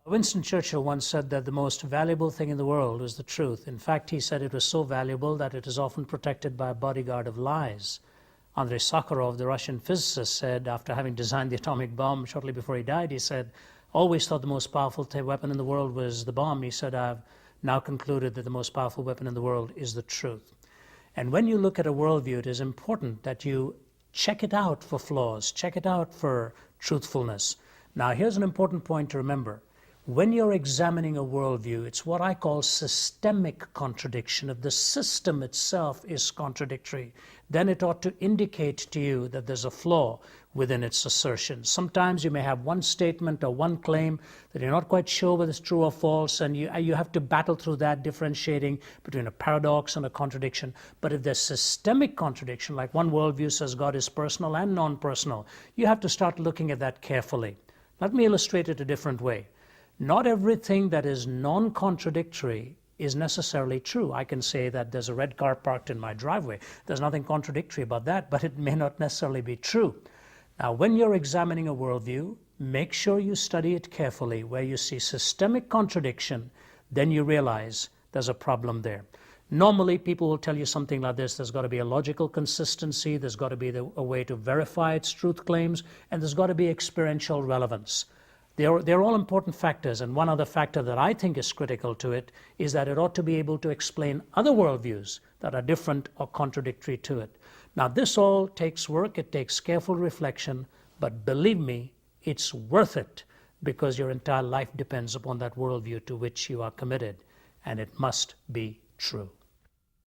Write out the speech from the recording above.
Winston Churchill once said that the most valuable thing in the world was the truth. In fact, he said it was so valuable that it is often protected by a bodyguard of lies. Andrei Sakharov, the Russian physicist, said, after having designed the atomic bomb shortly before he died, he said, always thought the most powerful weapon in the world was the bomb. He said, I've now concluded that the most powerful weapon in the world is the truth. And when you look at a worldview, it is important that you check it out for flaws, check it out for truthfulness. Now, here's an important point to remember. When you're examining a worldview, it's what I call systemic contradiction. If the system itself is contradictory, then it ought to indicate to you that there's a flaw within its assertions. Sometimes you may have one statement or one claim that you're not quite sure whether it's true or false, and you have to battle through that, differentiating between a paradox and a contradiction. But if there's systemic contradiction, like one worldview says God is personal and non-personal, you have to start looking at that carefully. Let me illustrate it a different way. Not everything that is non-contradictory is necessarily true. I can say that there's a red car parked in my driveway. There's nothing contradictory about that, but it may not necessarily be true. Now, when you're examining a worldview, make sure you study it carefully. Where you see systemic contradiction, then you realize there's a problem there. Normally, people will tell you something like this: there's got to be a logical consistency, there's got to be a way to verify its truth claims, and there's got to be experiential relevance. They're all important factors, and one other factor that I think is critical to it is that it ought to be able to explain other worldviews that are different or contradictory to it. Now, this all takes work, it takes careful reflection, but believe me, it's worth it, because your entire life depends upon that worldview to which you are committed, and it must be true.